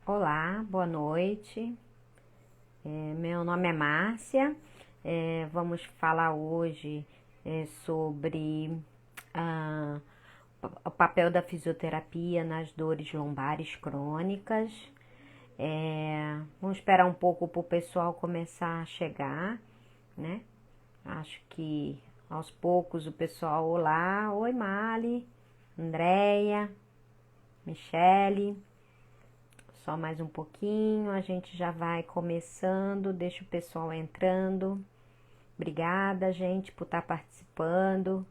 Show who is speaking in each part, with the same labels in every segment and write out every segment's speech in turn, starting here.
Speaker 1: Olá, boa noite. Meu nome é Márcia. Vamos falar hoje sobre ah, o papel da fisioterapia nas dores lombares crônicas. Vamos esperar um pouco para o pessoal começar a chegar, né? Acho que aos poucos o pessoal, olá, oi Mali, Andréia, Michele. Só mais um pouquinho, a gente já vai começando, deixa o pessoal entrando. Obrigada, gente, por estar participando.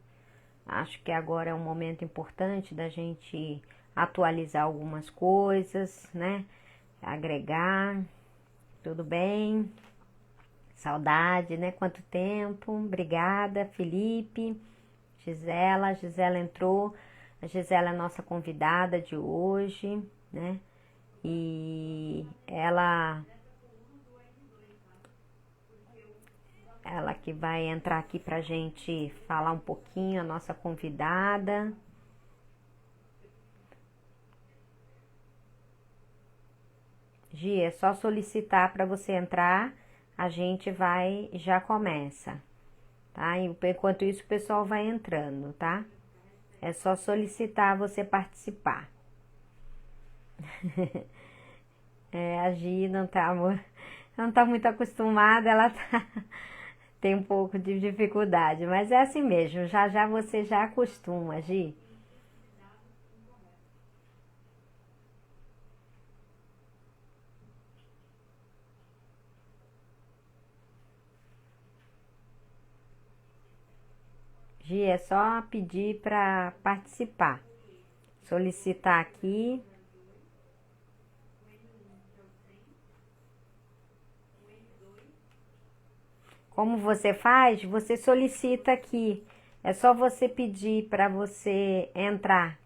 Speaker 1: Acho que agora é um momento importante da gente atualizar algumas coisas, né? Agregar. Tudo bem? Saudade, né? Quanto tempo? Obrigada, Felipe, Gisela. A Gisela entrou. A Gisela é a nossa convidada de hoje, né? E ela que vai entrar aqui pra gente falar um pouquinho, a nossa convidada. Gi, é só solicitar para você entrar, a gente vai já começa, tá? Enquanto isso o pessoal vai entrando, tá? É só solicitar você participar. A Gi não tá muito acostumada, ela tá, tem um pouco de dificuldade, mas é assim mesmo, já já você já acostuma, Gi. Gi, é só pedir para participar. Solicitar aqui. Como você faz? Você solicita aqui. É só você pedir para você entrar.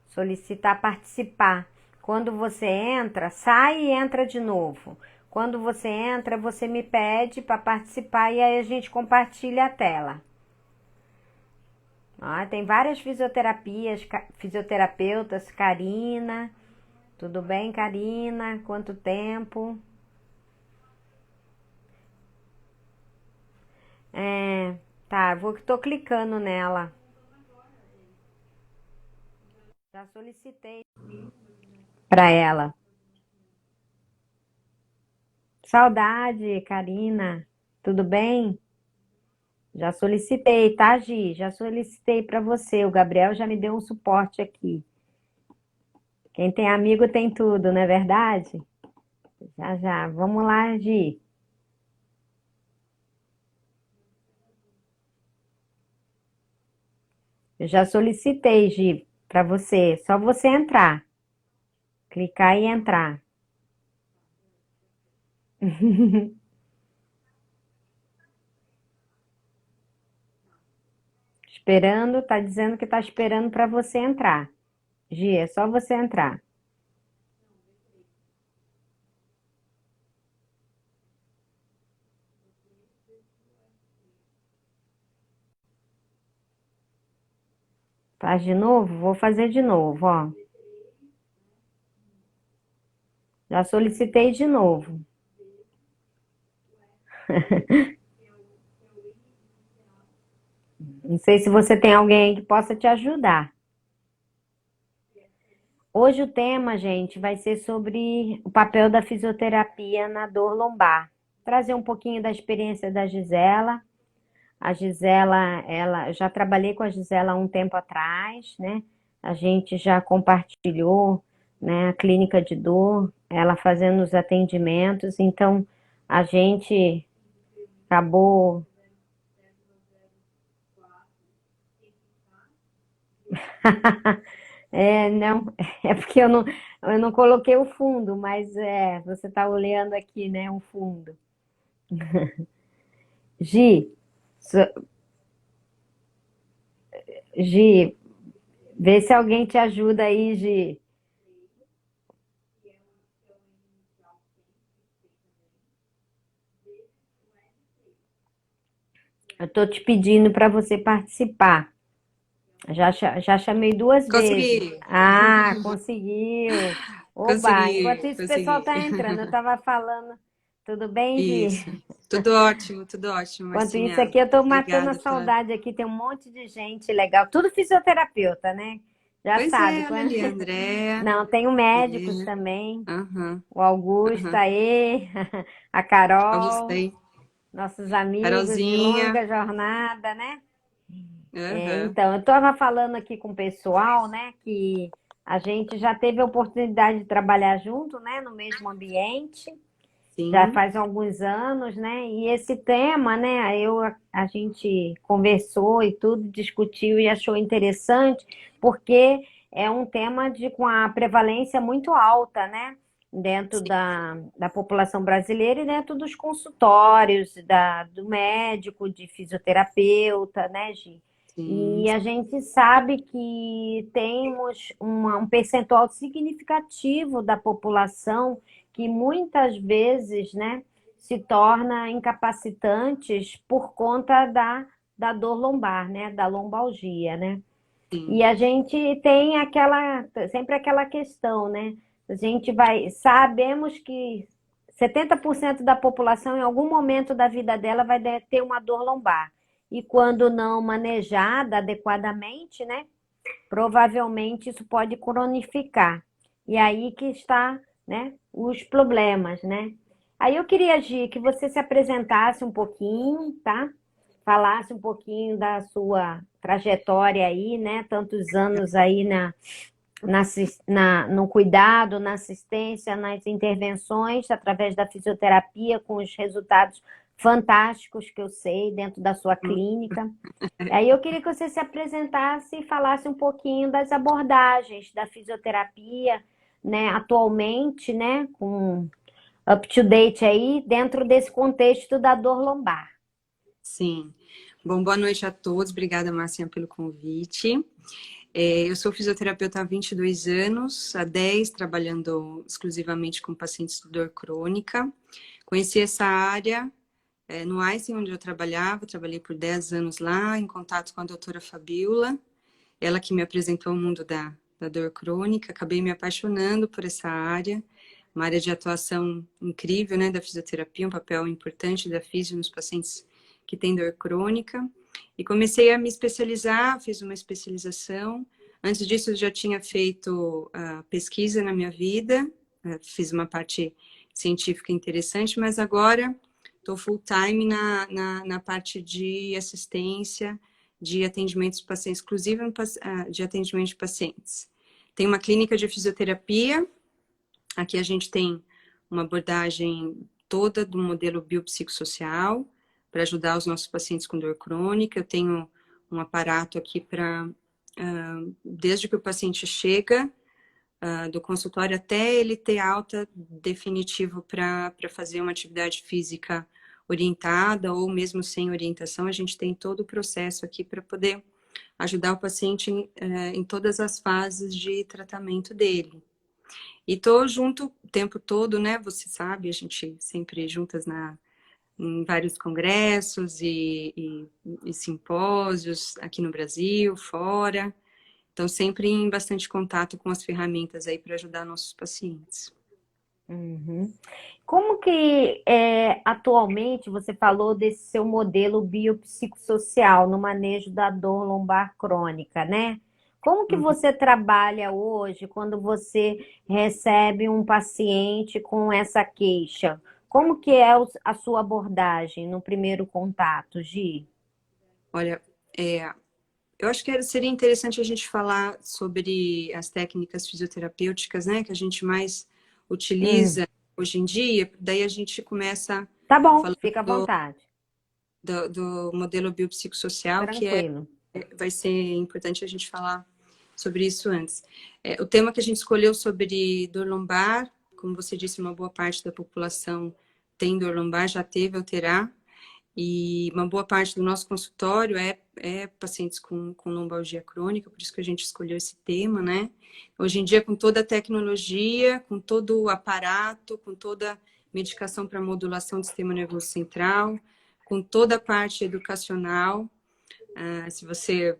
Speaker 1: Solicitar participar. Quando você entra, sai e entra de novo. Quando você entra, você me pede para participar e aí a gente compartilha a tela. Tem várias fisioterapias, fisioterapeutas. Karina, tudo bem, Karina? Quanto tempo? Tá, tô clicando nela. Já solicitei para ela. Saudade, Karina. Tudo bem? Já solicitei, tá, Gi? Já solicitei para você. O Gabriel já me deu um suporte aqui. Quem tem amigo tem tudo, não é verdade? Já, já. Vamos lá, Gi. Eu já solicitei, Gi, para você. Só você entrar. Clicar e entrar. Esperando, tá dizendo que tá esperando para você entrar. Gi, é só você entrar. Faz de novo? Vou fazer de novo, ó. Já solicitei de novo. Não sei se você tem alguém que possa te ajudar. Hoje o tema, gente, vai ser sobre o papel da fisioterapia na dor lombar. Trazer um pouquinho da experiência da Gisela. A Gisela, eu já trabalhei com a Gisela há um tempo atrás, né? A gente já compartilhou, né, a clínica de dor, ela fazendo os atendimentos, então a gente acabou. Não, é porque eu não coloquei o fundo, mas você está olhando aqui, né, o fundo. Gi, so- Gi, vê se alguém te ajuda aí, Gi. Eu tô te pedindo para você participar. Já chamei duas vezes.
Speaker 2: Consegui!
Speaker 1: Ah, conseguiu. Oba, enquanto
Speaker 2: Consegui,
Speaker 1: isso o pessoal
Speaker 2: consegui.
Speaker 1: está entrando. Eu estava falando, tudo bem, Gi?
Speaker 2: Isso. Tudo ótimo,
Speaker 1: Enquanto isso
Speaker 2: Marcinha.
Speaker 1: aqui, eu estou matando a
Speaker 2: Obrigada pela.
Speaker 1: saudade aqui. Tem um monte de gente legal. Tudo fisioterapeuta, né? Já
Speaker 2: Pois
Speaker 1: sabe.
Speaker 2: é, olha ali, Andréa.
Speaker 1: Não, tenho médicos
Speaker 2: Helena.
Speaker 1: também.
Speaker 2: Aham,
Speaker 1: O Augusto
Speaker 2: aham.
Speaker 1: aí, a
Speaker 2: Augusta
Speaker 1: Carol,
Speaker 2: aí.
Speaker 1: nossos amigos de
Speaker 2: Carolzinha.
Speaker 1: longa jornada, né?
Speaker 2: Aham.
Speaker 1: Então, eu estava falando aqui com o pessoal, né, que a gente já teve a oportunidade de trabalhar junto, né, no mesmo ambiente, já
Speaker 2: Sim,
Speaker 1: faz alguns anos, né, e esse tema, né, a gente conversou e tudo, discutiu e achou interessante, porque é um tema com a prevalência muito alta, né, dentro
Speaker 2: sim,
Speaker 1: da população brasileira e dentro dos consultórios, do médico, de fisioterapeuta, né, Gi?
Speaker 2: sim,
Speaker 1: E a gente sabe que temos um percentual significativo da população que muitas vezes, né, se torna incapacitantes por conta da dor lombar, né, da lombalgia, né? E
Speaker 2: sim.
Speaker 1: a gente tem sempre aquela questão, né? A gente sabemos que 70% da população em algum momento da vida dela vai ter uma dor lombar. E quando não manejada adequadamente, né, provavelmente isso pode cronificar. E aí que está, né, os problemas, né? Aí eu queria, Gi, que você se apresentasse um pouquinho, tá? Falasse um pouquinho da sua trajetória aí, né? Tantos anos aí no cuidado, na assistência, nas intervenções, através da fisioterapia, com os resultados fantásticos que eu sei dentro da sua
Speaker 2: Hum.
Speaker 1: clínica. Aí eu queria que você se apresentasse e falasse um pouquinho das abordagens da fisioterapia, né, atualmente, né, com up to date aí, dentro desse contexto da dor lombar.
Speaker 2: Sim. Bom, boa noite a todos. Obrigada, Marcinha, pelo convite. Eu sou fisioterapeuta há 22 anos, há 10 trabalhando exclusivamente com pacientes de dor crônica. Conheci essa área no Einstein, onde eu trabalhava, trabalhei por 10 anos lá, em contato com a doutora Fabiola, ela que me apresentou o mundo da dor crônica. Acabei me apaixonando por essa área, uma área de atuação incrível, né, da fisioterapia, um papel importante da fisio nos pacientes que têm dor crônica. E comecei a me especializar, fiz uma especialização. Antes disso, eu já tinha feito pesquisa na minha vida, fiz uma parte científica interessante, mas agora estou full time na parte de assistência, de atendimento de pacientes, exclusivo de atendimento de pacientes. Tem uma clínica de fisioterapia, aqui a gente tem uma abordagem toda do modelo biopsicossocial para ajudar os nossos pacientes com dor crônica. Eu tenho um aparato aqui para, desde que o paciente chega do consultório até ele ter alta definitivo para fazer uma atividade física orientada ou mesmo sem orientação, a gente tem todo o processo aqui para poder ajudar o paciente em todas as fases de tratamento dele. E tô junto o tempo todo, né? Você sabe, a gente sempre juntas em vários congressos e simpósios aqui no Brasil, fora. Então, sempre em bastante contato com as ferramentas aí para ajudar nossos pacientes.
Speaker 1: Uhum. Como que atualmente você falou desse seu modelo biopsicossocial no manejo da dor lombar crônica, né? Como que
Speaker 2: Uhum.
Speaker 1: você trabalha hoje quando você recebe um paciente com essa queixa? Como que é a sua abordagem no primeiro contato, Gi?
Speaker 2: Olha, eu acho que seria interessante a gente falar sobre as técnicas fisioterapêuticas, né, que a gente mais
Speaker 1: Hum,
Speaker 2: utiliza hoje em dia. Daí a gente começa
Speaker 1: tá bom,
Speaker 2: falando
Speaker 1: fica à vontade.
Speaker 2: do modelo biopsicossocial, que
Speaker 1: Tranquilo.
Speaker 2: vai ser importante a gente falar sobre isso antes. O tema que a gente escolheu sobre dor lombar, como você disse, uma boa parte da população tem dor lombar, já teve ou terá, e uma boa parte do nosso consultório é pacientes com lombalgia crônica, por isso que a gente escolheu esse tema, né? Hoje em dia, com toda a tecnologia, com todo o aparato, com toda a medicação para modulação do sistema nervoso central, com toda a parte educacional, se você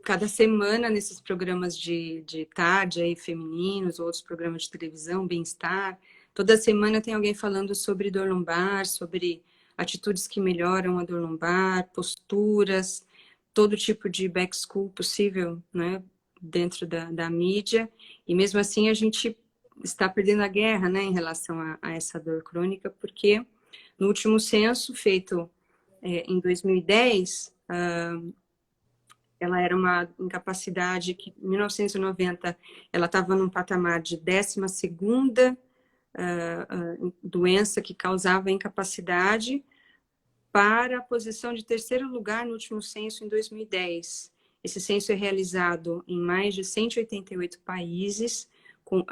Speaker 2: cada semana nesses programas de tarde aí, femininos, outros programas de televisão, bem-estar, toda semana tem alguém falando sobre dor lombar, sobre atitudes que melhoram a dor lombar, posturas, todo tipo de back school possível, né, dentro da mídia, e mesmo assim a gente está perdendo a guerra, né, em relação a essa dor crônica, porque no último censo feito em 2010, ela era uma incapacidade que, em 1990, ela estava num patamar de 12ª doença que causava incapacidade, para a posição de 3º lugar no último censo em 2010. Esse censo é realizado em mais de 188 países, com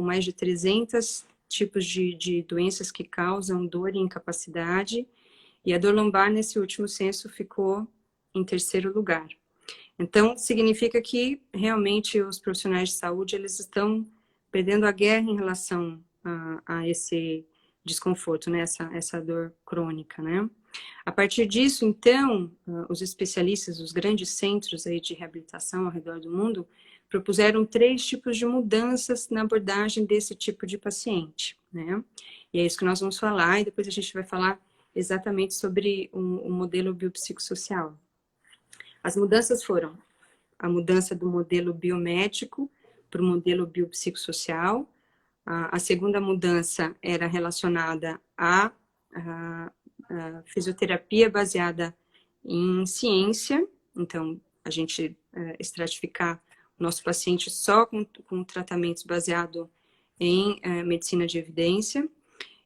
Speaker 2: mais de 300 tipos de doenças que causam dor e incapacidade, e a dor lombar nesse último censo ficou em 3º lugar. Então, significa que realmente os profissionais de saúde eles estão perdendo a guerra em relação a esse desconforto, né? Essa dor crônica, né? A partir disso, então, os especialistas, os grandes centros aí de reabilitação ao redor do mundo, propuseram 3 tipos de mudanças na abordagem desse tipo de paciente, né? E é isso que nós vamos falar, e depois a gente vai falar exatamente sobre o modelo biopsicossocial. As mudanças foram a mudança do modelo biomédico para o modelo biopsicossocial. A segunda mudança era relacionada à fisioterapia baseada em ciência. Então, a gente estratificar o nosso paciente só com tratamentos baseados em medicina de evidência.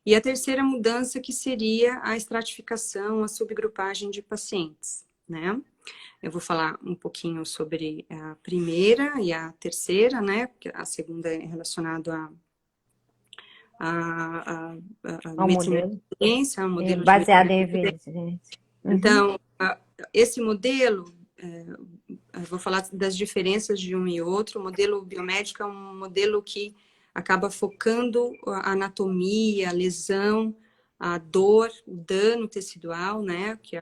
Speaker 2: E a terceira mudança que seria a estratificação, a subgrupagem de pacientes, né? Eu vou falar um pouquinho sobre a primeira e a terceira, né? Porque a segunda é relacionada a medicina de evidência, a modelo de
Speaker 1: baseado em
Speaker 2: medicina de
Speaker 1: evidência.
Speaker 2: evidência. Então, esse modelo, eu vou falar das diferenças de um e outro. O modelo biomédico é um modelo que acaba focando a anatomia, a lesão, a dor, o dano tecidual, né? Que é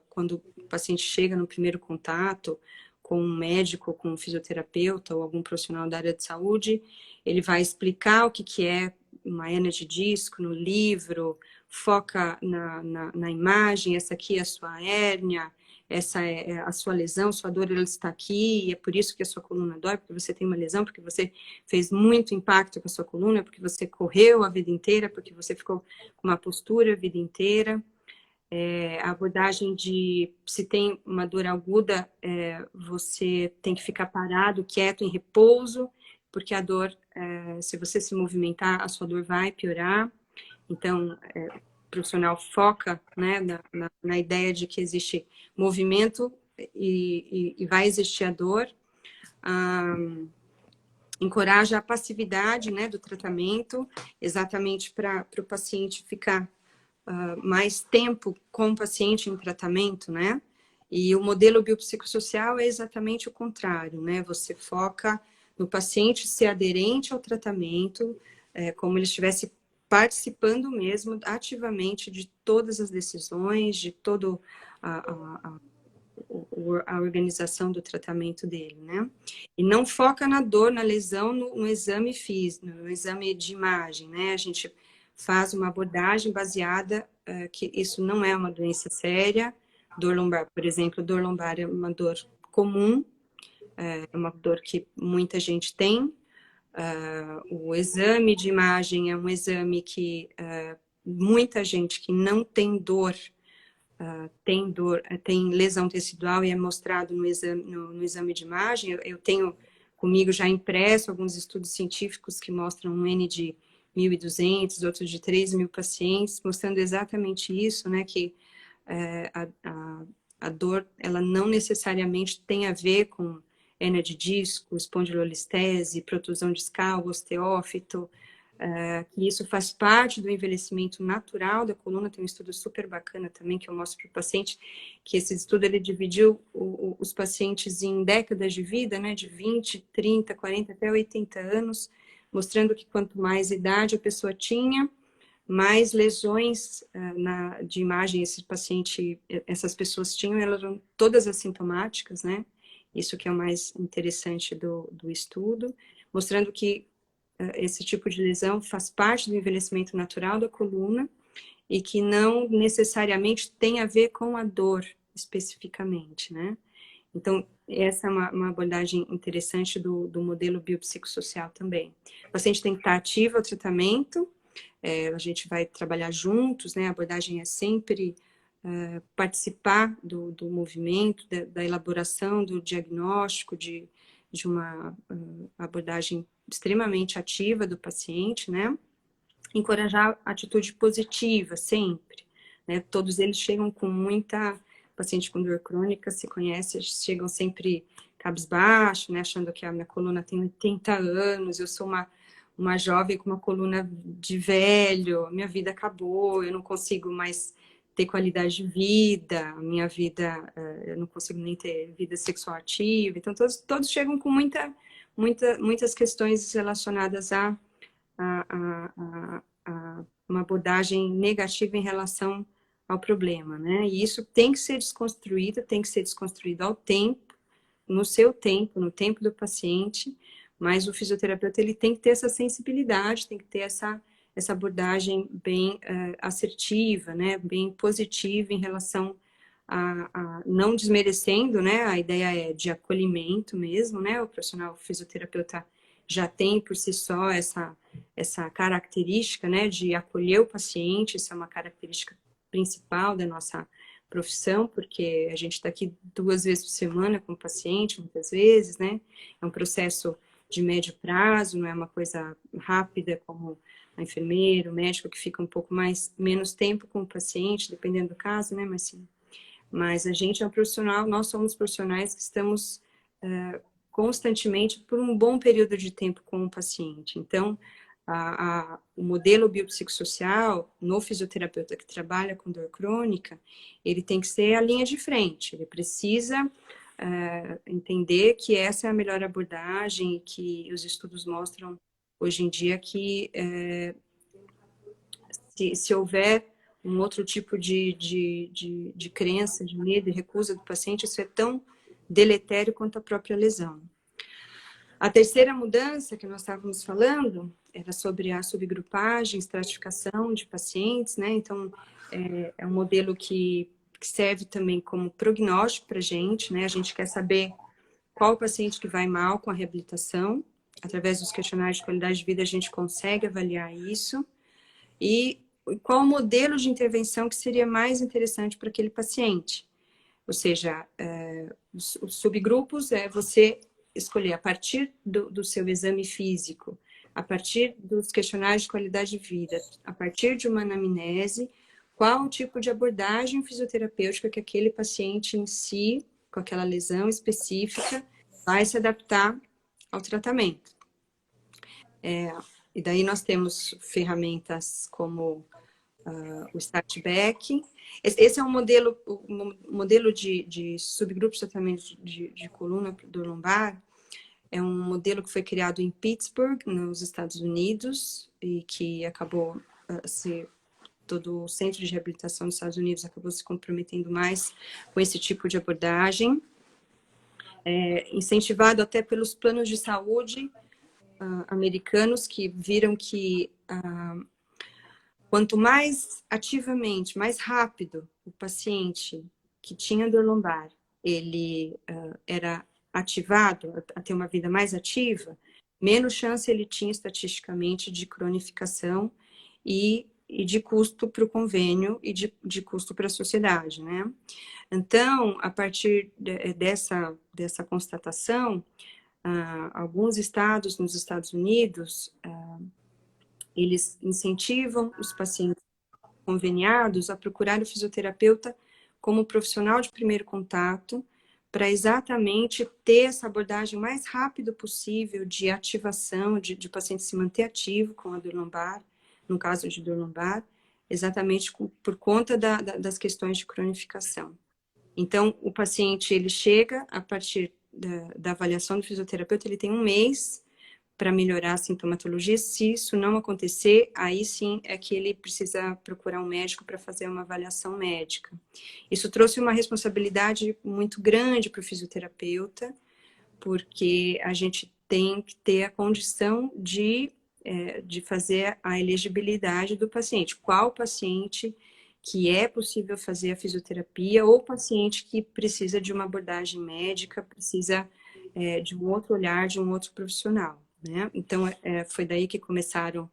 Speaker 2: quando o paciente chega no primeiro contato com um médico, com um fisioterapeuta ou algum profissional da área de saúde, ele vai explicar o que é uma hérnia de disco no livro, foca na imagem, essa aqui é a sua hérnia, essa é a sua lesão, sua dor ela está aqui, e é por isso que a sua coluna dói, porque você tem uma lesão, porque você fez muito impacto com a sua coluna, porque você correu a vida inteira, porque você ficou com uma postura a vida inteira. A abordagem de se tem uma dor aguda, você tem que ficar parado, quieto, em repouso, porque a dor, se você se movimentar, a sua dor vai piorar. Então, o profissional foca, né, na ideia de que existe movimento e vai existir a dor. Encoraja a passividade, né, do tratamento, exatamente para o paciente ficar mais tempo com o paciente em tratamento, né? E o modelo biopsicossocial é exatamente o contrário, né? Você foca no paciente ser aderente ao tratamento, como ele estivesse participando mesmo ativamente de todas as decisões, de toda a organização do tratamento dele, né? E não foca na dor, na lesão, no exame físico, no exame de imagem, né? A gente faz uma abordagem baseada que isso não é uma doença séria. Dor lombar, por exemplo, dor lombar é uma dor comum, é uma dor que muita gente tem. O exame de imagem é um exame que muita gente que não tem dor, tem lesão tecidual e é mostrado no exame de imagem. Eu tenho comigo já impresso alguns estudos científicos que mostram um N de 1.200, outros de 3.000 pacientes, mostrando exatamente isso, né, que a dor, ela não necessariamente tem a ver com hérnia de disco, espondilolistese, protusão discal, osteófito, que isso faz parte do envelhecimento natural da coluna. Tem um estudo super bacana também que eu mostro para o paciente, que esse estudo ele dividiu os pacientes em décadas de vida, né, de 20, 30, 40 até 80 anos, mostrando que quanto mais idade a pessoa tinha, mais lesões de imagem essas pessoas tinham, elas eram todas assintomáticas, né? Isso que é o mais interessante do estudo, mostrando que esse tipo de lesão faz parte do envelhecimento natural da coluna e que não necessariamente tem a ver com a dor especificamente, né? Então, essa é uma abordagem interessante do modelo biopsicossocial também. O paciente tem que estar ativo ao tratamento, a gente vai trabalhar juntos, né? A abordagem é sempre participar do movimento, da elaboração do diagnóstico, de uma abordagem extremamente ativa do paciente, né? Encorajar a atitude positiva sempre, né? Todos eles chegam com muita... Paciente com dor crônica, se conhece, chegam sempre cabisbaixo, né? Achando que a minha coluna tem 80 anos, eu sou uma jovem com uma coluna de velho, minha vida acabou, eu não consigo mais ter qualidade de vida, minha vida, eu não consigo nem ter vida sexual ativa. Então, todos chegam com muitas questões relacionadas a uma abordagem negativa em relação ao problema, né? E isso tem que ser desconstruído ao tempo, no tempo do paciente, mas o fisioterapeuta ele tem que ter essa sensibilidade, tem que ter essa abordagem bem assertiva, né? Bem positiva em relação a não desmerecendo, né? A ideia é de acolhimento mesmo, né? O profissional fisioterapeuta já tem por si só essa característica, né, de acolher o paciente. Isso é uma característica principal da nossa profissão, porque a gente está aqui 2 vezes por semana com o paciente, muitas vezes, né? É um processo de médio prazo, não é uma coisa rápida como a enfermeira, o médico que fica um pouco menos tempo com o paciente, dependendo do caso, né? Mas a gente é um profissional, nós somos profissionais que estamos constantemente por um bom período de tempo com o paciente. Então, o modelo biopsicossocial no fisioterapeuta que trabalha com dor crônica, ele tem que ser a linha de frente, ele precisa entender que essa é a melhor abordagem e que os estudos mostram hoje em dia que se houver um outro tipo de crença, de medo e recusa do paciente, isso é tão deletério quanto a própria lesão. A terceira mudança que nós estávamos falando era sobre a subgrupagem, estratificação de pacientes, né? Então, é um modelo que serve também como prognóstico para a gente, né? A gente quer saber qual o paciente que vai mal com a reabilitação. Através dos questionários de qualidade de vida, a gente consegue avaliar isso. E qual o modelo de intervenção que seria mais interessante para aquele paciente. Ou seja, os subgrupos é você escolher a partir do seu exame físico, a partir dos questionários de qualidade de vida, a partir de uma anamnese, qual o tipo de abordagem fisioterapêutica que aquele paciente em si, com aquela lesão específica, vai se adaptar ao tratamento. E daí nós temos ferramentas como o Startback. Esse é um modelo de subgrupos de tratamento de coluna do lombar. É um modelo que foi criado em Pittsburgh, nos Estados Unidos, e que acabou todo o centro de reabilitação dos Estados Unidos acabou se comprometendo mais com esse tipo de abordagem, incentivado até pelos planos de saúde americanos, que viram que quanto mais ativamente, mais rápido o paciente que tinha dor lombar, ele era ativado a ter uma vida mais ativa, menos chance ele tinha estatisticamente de cronificação e de custo para o convênio e de custo para a sociedade, né? Então, a partir dessa constatação, alguns estados nos Estados Unidos, eles incentivam os pacientes conveniados a procurar o fisioterapeuta como profissional de primeiro contato, para exatamente ter essa abordagem mais rápido possível de ativação, de paciente se manter ativo com a dor lombar, no caso de dor lombar, exatamente por conta das questões de cronificação. Então, o paciente, ele chega a partir da avaliação do fisioterapeuta, ele tem 1 mês para melhorar a sintomatologia. Se isso não acontecer, aí sim é que ele precisa procurar um médico para fazer uma avaliação médica. Isso trouxe uma responsabilidade muito grande para o fisioterapeuta, porque a gente tem que ter a condição de fazer a elegibilidade do paciente. Qual paciente que é possível fazer a fisioterapia ou paciente que precisa de uma abordagem médica, precisa de um outro olhar, de um outro profissional, né? Então, foi daí que começaram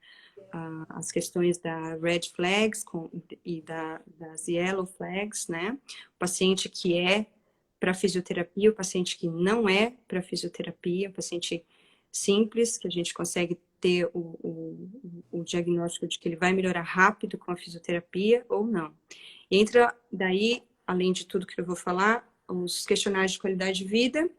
Speaker 2: as questões da red flags e das yellow flags, né? O paciente que é para fisioterapia, o paciente que não é para fisioterapia, o paciente simples, que a gente consegue ter o diagnóstico de que ele vai melhorar rápido com a fisioterapia ou não. Entra daí, além de tudo que eu vou falar, os questionários de qualidade de vida.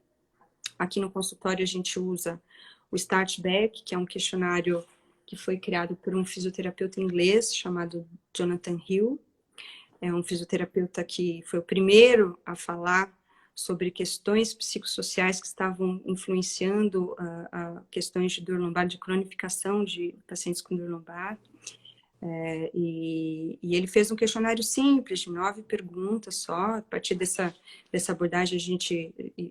Speaker 2: Aqui no consultório a gente usa o Start Back, que é um questionário que foi criado por um fisioterapeuta inglês chamado Jonathan Hill. É um fisioterapeuta que foi o primeiro a falar sobre questões psicossociais que estavam influenciando a questões de dor lombar, de cronificação de pacientes com dor lombar. E ele fez um questionário simples, de 9 perguntas só. A partir dessa abordagem,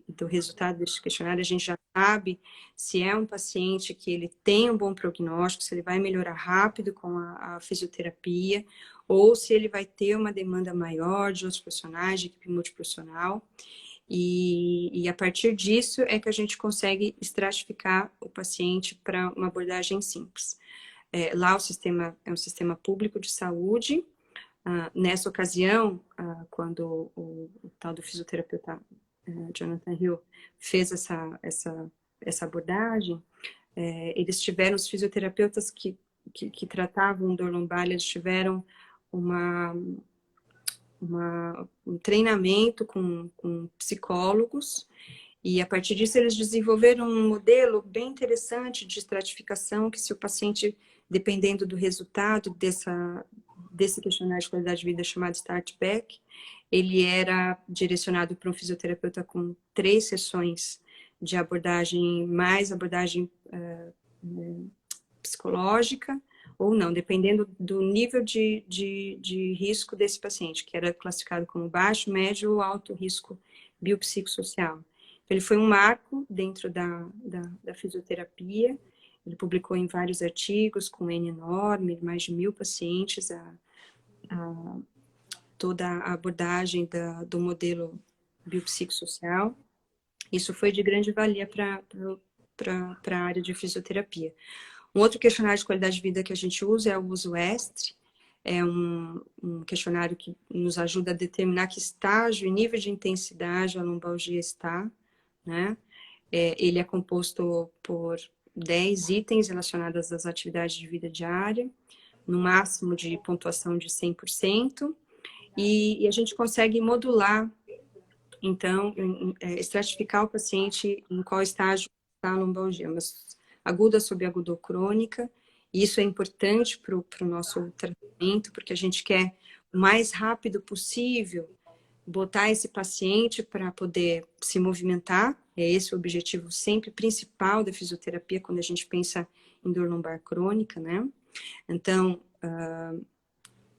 Speaker 2: do resultado desse questionário, a gente já sabe se é um paciente que ele tem um bom prognóstico, se ele vai melhorar rápido com a fisioterapia, ou se ele vai ter uma demanda maior de outros profissionais, de equipe multiprofissional. E a partir disso é que a gente consegue estratificar o paciente para uma abordagem simples. Lá o sistema é um sistema público de saúde. Nessa ocasião, quando o tal do fisioterapeuta Jonathan Hill fez essa abordagem, eles tiveram, os fisioterapeutas que tratavam dor lombar, eles tiveram um treinamento com psicólogos, e a partir disso eles desenvolveram um modelo bem interessante de estratificação, que se o paciente, dependendo do resultado desse questionário de qualidade de vida chamado Start Back, ele era direcionado para um fisioterapeuta com 3 sessões de abordagem, mais abordagem psicológica, ou não, dependendo do nível de risco desse paciente, que era classificado como baixo, médio ou alto risco biopsicossocial. Ele foi um marco dentro da fisioterapia. Ele publicou em vários artigos, com N enorme, mais de 1000 pacientes, toda a abordagem do modelo biopsicossocial. Isso foi de grande valia para a área de fisioterapia. Um outro questionário de qualidade de vida que a gente usa é o USO-ESTRI. É um questionário que nos ajuda a determinar que estágio e nível de intensidade a lombalgia está, né? Ele é composto por 10 itens relacionados às atividades de vida diária, no máximo de pontuação de 100%, e a gente consegue modular, então, estratificar o paciente em qual estágio está a lombalgia, mas aguda, subaguda ou crônica. Isso é importante para o nosso tratamento, porque a gente quer o mais rápido possível botar esse paciente para poder se movimentar. É esse o objetivo sempre principal da fisioterapia quando a gente pensa em dor lombar crônica, né? Então,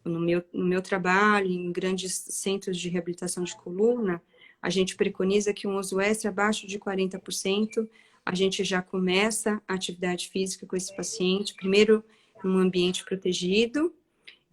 Speaker 2: no meu trabalho, em grandes centros de reabilitação de coluna, a gente preconiza que um uso extra abaixo de 40%, a gente já começa a atividade física com esse paciente, primeiro num ambiente protegido,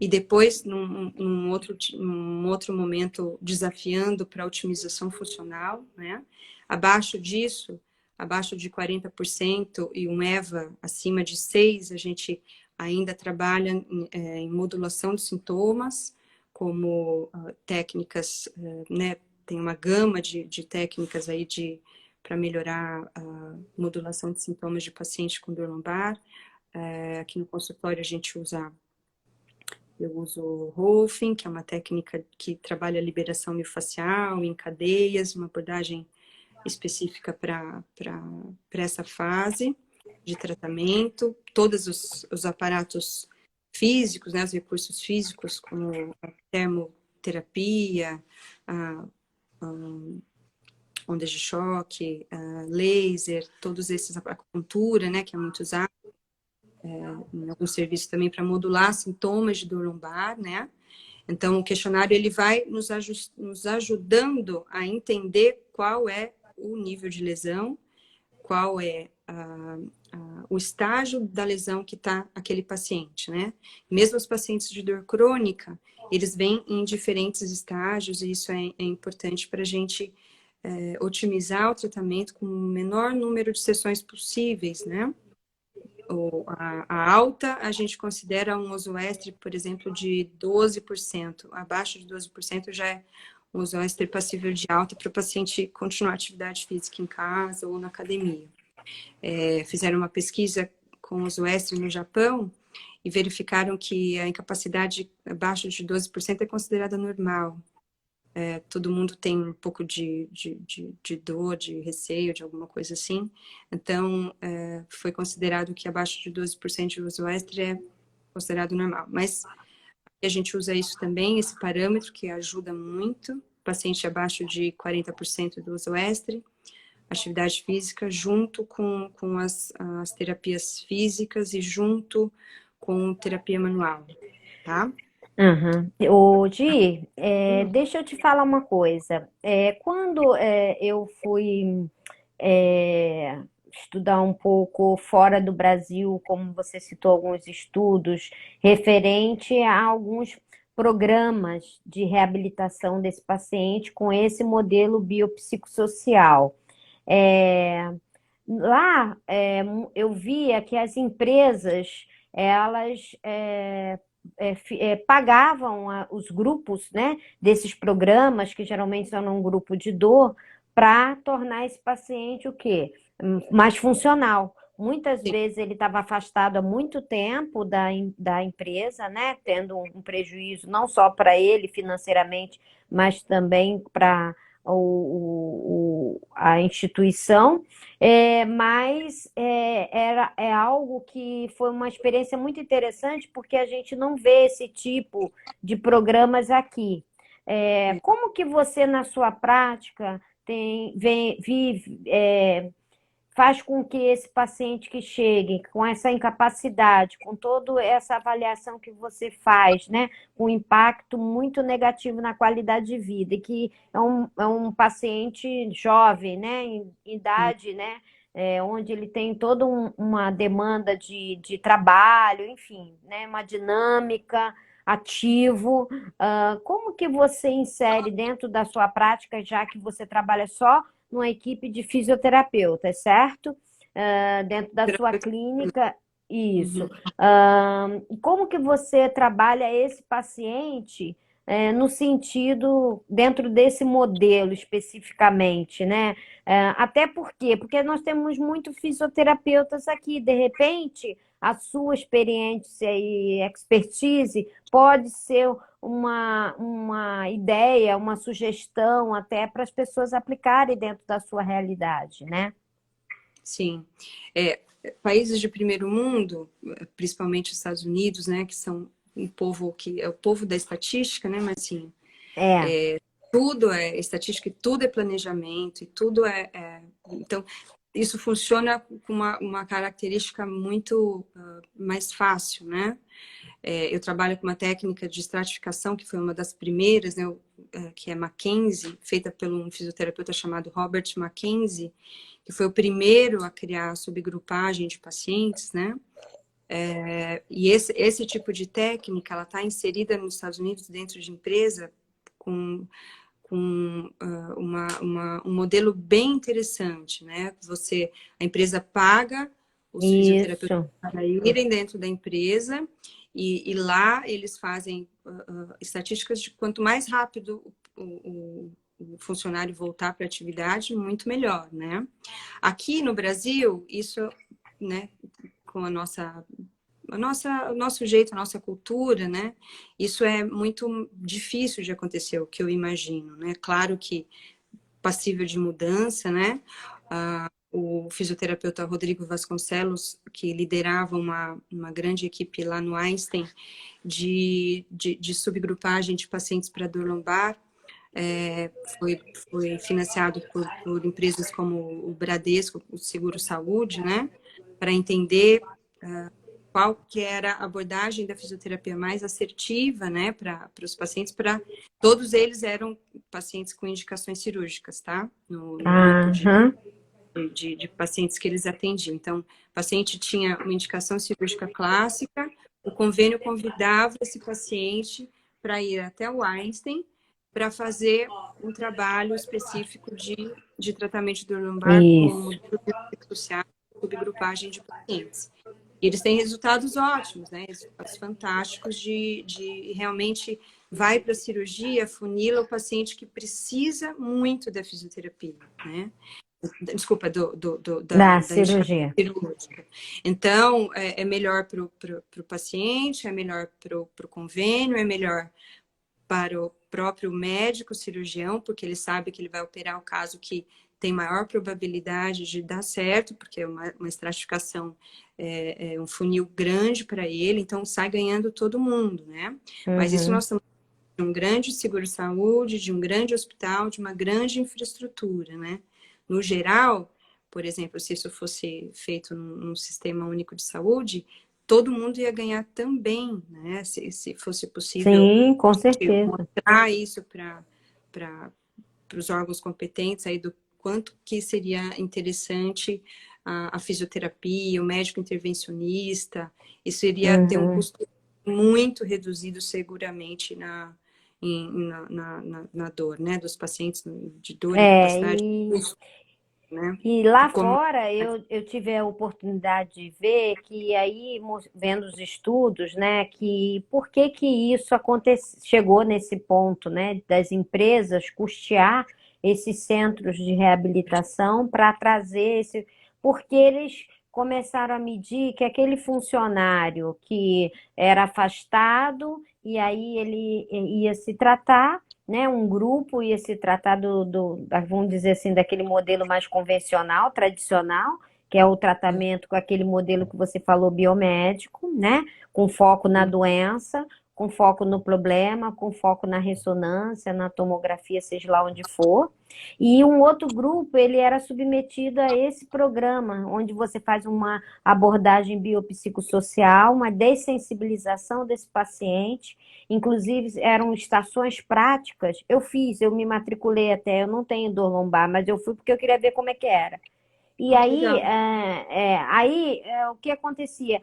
Speaker 2: e depois, num outro momento, desafiando para otimização funcional, né? Abaixo disso, abaixo de 40% e um EVA acima de 6, a gente ainda trabalha em modulação de sintomas, como técnicas, né? Tem uma gama de técnicas aí para melhorar a modulação de sintomas de paciente com dor lombar. Aqui no consultório a gente eu uso o Rolfing, que é uma técnica que trabalha a liberação miofascial em cadeias, uma abordagem específica para essa fase de tratamento. Todos os aparatos físicos, né, os recursos físicos, como a termoterapia, a ondas de choque, a laser, todos esses, a acupuntura, né, que é muito usado. Em alguns serviços também para modular sintomas de dor lombar, né? Então, o questionário ele vai nos ajudando a entender qual é o nível de lesão qual é o estágio da lesão que está aquele paciente, né? Mesmo os pacientes de dor crônica, eles vêm em diferentes estágios e isso é importante para a gente otimizar o tratamento com o menor número de sessões possíveis, né? A alta, a gente considera um uso-estre, por exemplo, de 12%. Abaixo de 12% já é um uso-estre passível de alta para o paciente continuar atividade física em casa ou na academia. Fizeram uma pesquisa com uso-estre no Japão e verificaram que a incapacidade abaixo de 12% é considerada normal. Todo mundo tem um pouco de dor, de receio, de alguma coisa assim. Então, foi considerado que abaixo de 12% de uso extra é considerado normal. Mas a gente usa isso também, esse parâmetro, que ajuda muito. Paciente abaixo de 40% do uso extra, atividade física, junto com as terapias físicas e junto com terapia manual, tá?
Speaker 1: Uhum. Ô, Gi, deixa eu te falar uma coisa. Quando eu fui estudar um pouco fora do Brasil, como você citou alguns estudos, referente a alguns programas de reabilitação desse paciente com esse modelo biopsicossocial. É, Lá, eu via que as empresas, elas pagavam os grupos, né, desses programas, que geralmente são um grupo de dor, para tornar esse paciente o quê? Mais funcional. Muitas vezes ele estava afastado há muito tempo da empresa, né, tendo um prejuízo não só para ele financeiramente, mas também para a instituição. Mas é algo que foi uma experiência muito interessante, porque a gente não vê esse tipo de programas aqui. Como que você, na sua prática, faz com que esse paciente que chegue com essa incapacidade, com toda essa avaliação que você faz, né, com um impacto muito negativo na qualidade de vida, e que é um paciente jovem, né, em idade, né, onde ele tem toda uma demanda de trabalho, enfim, né, uma dinâmica, ativo. Como que você insere dentro da sua prática, já que você trabalha só numa equipe de fisioterapeutas, certo? Dentro da sua clínica, isso.
Speaker 2: Uhum.
Speaker 1: Como que você trabalha esse paciente no sentido, dentro desse modelo especificamente, né? Até por quê? Porque nós temos muito fisioterapeutas aqui, de repente, a sua experiência e expertise pode ser uma ideia, uma sugestão até para as pessoas aplicarem dentro da sua realidade, né?
Speaker 2: Sim. Países de primeiro mundo, principalmente os Estados Unidos, né, que são um povo que é o povo da estatística, né, mas assim,
Speaker 1: É,
Speaker 2: tudo é estatística e tudo é planejamento e tudo então, isso funciona com uma característica muito mais fácil, né? Eu trabalho com uma técnica de estratificação que foi uma das primeiras, né, que é Mackenzie, feita por um fisioterapeuta chamado Robert Mackenzie, que foi o primeiro a criar a subgrupagem de pacientes, né? E esse tipo de técnica, ela está inserida nos Estados Unidos dentro de empresa com um modelo bem interessante, né? A empresa paga os fisioterapeutas
Speaker 1: isso.
Speaker 2: para irem dentro da empresa e lá eles fazem estatísticas de quanto mais rápido o funcionário voltar para a atividade, muito melhor, né? Aqui no Brasil, isso, né, com o nosso jeito, a nossa cultura, né? Isso é muito difícil de acontecer, o que eu imagino, né? Claro que passível de mudança, né? O fisioterapeuta Rodrigo Vasconcelos, que liderava uma grande equipe lá no Einstein de subgrupagem de pacientes para dor lombar, foi financiado por empresas como o Bradesco, o Seguro Saúde, né? Para entender qual que era a abordagem da fisioterapia mais assertiva, né, para os pacientes, todos eles eram pacientes com indicações cirúrgicas, tá? No grupo de
Speaker 1: Aham.
Speaker 2: de pacientes que eles atendiam. Então, o paciente tinha uma indicação cirúrgica clássica, o convênio convidava esse paciente para ir até o Einstein para fazer um trabalho específico de tratamento de dor lombar com o
Speaker 1: Isso.
Speaker 2: modelo biopsicossocial, subgrupagem de pacientes. E eles têm resultados ótimos, né? Resultados fantásticos de realmente vai para a cirurgia, funila o paciente que precisa muito da fisioterapia, né? Desculpa,
Speaker 1: Da
Speaker 2: da indicação
Speaker 1: cirurgia.
Speaker 2: cirúrgica. Então, é melhor para o paciente, é melhor para o convênio, é melhor para o próprio médico cirurgião, porque ele sabe que ele vai operar o caso que tem maior probabilidade de dar certo, porque é uma estratificação, um funil grande para ele, então sai ganhando todo mundo, né? Mas isso
Speaker 1: Uhum.
Speaker 2: nós estamos de um grande seguro-saúde, de um grande hospital, de uma grande infraestrutura, né? No geral, por exemplo, se isso fosse feito num sistema único de saúde, todo mundo ia ganhar também, né? Se fosse possível
Speaker 1: Sim, com certeza.
Speaker 2: mostrar isso para os órgãos competentes aí do quanto que seria interessante a fisioterapia, o médico intervencionista, isso iria ter um
Speaker 1: Uhum.
Speaker 2: custo muito reduzido seguramente na dor, né, dos pacientes de dor,
Speaker 1: É,
Speaker 2: incapacidade, né,
Speaker 1: e lá
Speaker 2: como
Speaker 1: fora eu tive a oportunidade de ver que aí, vendo os estudos, né, que por que que isso chegou nesse ponto, né, das empresas custear esses centros de reabilitação para trazer esse, porque eles começaram a medir que aquele funcionário que era afastado e aí ele ia se tratar, né, um grupo ia se tratar vamos dizer assim, daquele modelo mais convencional, tradicional, que é o tratamento com aquele modelo que você falou, biomédico, né, com foco na doença, com foco no problema, com foco na ressonância, na tomografia, seja lá onde for. E um outro grupo, ele era submetido a esse programa, onde você faz uma abordagem biopsicossocial, uma dessensibilização desse paciente. Inclusive, eram estações práticas. Eu me matriculei até, eu não tenho dor lombar, mas eu fui porque eu queria ver como é que era. E aí,
Speaker 2: legal.
Speaker 1: o que acontecia?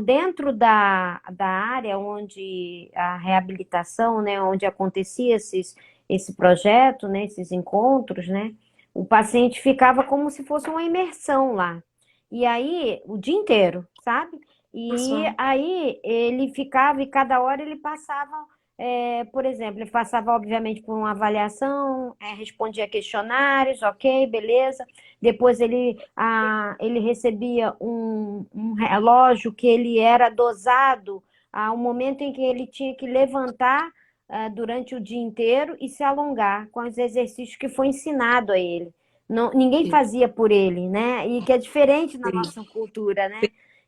Speaker 1: Dentro da área onde a reabilitação, né, onde acontecia esse projeto, né, esses encontros, né, o paciente ficava como se fosse uma imersão lá. E aí, o dia inteiro, sabe? E
Speaker 2: Nossa,
Speaker 1: aí ele ficava e cada hora ele passava, por exemplo, ele passava obviamente por uma avaliação, respondia questionários, ok, beleza. Depois ele recebia um relógio que ele era dosado ao momento em que ele tinha que levantar durante o dia inteiro e se alongar com os exercícios que foi ensinado a ele. Não, ninguém
Speaker 2: sim,
Speaker 1: fazia por ele, né? E que é diferente na
Speaker 2: sim,
Speaker 1: nossa cultura, né?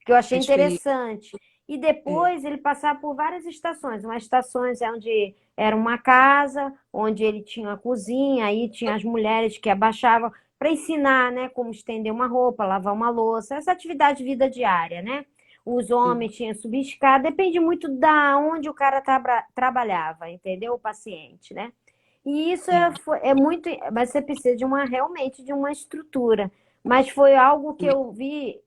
Speaker 1: Que eu achei
Speaker 2: é diferente.
Speaker 1: interessante. E
Speaker 2: É,
Speaker 1: depois ele passava por várias estações. Umas estações onde era uma casa, onde ele tinha a cozinha, aí tinha as mulheres que abaixavam para ensinar, né, como estender uma roupa, lavar uma louça, essa atividade de vida diária, né? Os
Speaker 2: sim,
Speaker 1: homens tinham subir escada, depende muito da onde o cara trabalhava, entendeu? O paciente, né? E isso
Speaker 2: sim,
Speaker 1: é muito, mas você precisa de realmente de uma estrutura. Mas foi algo que
Speaker 2: sim,
Speaker 1: eu vi,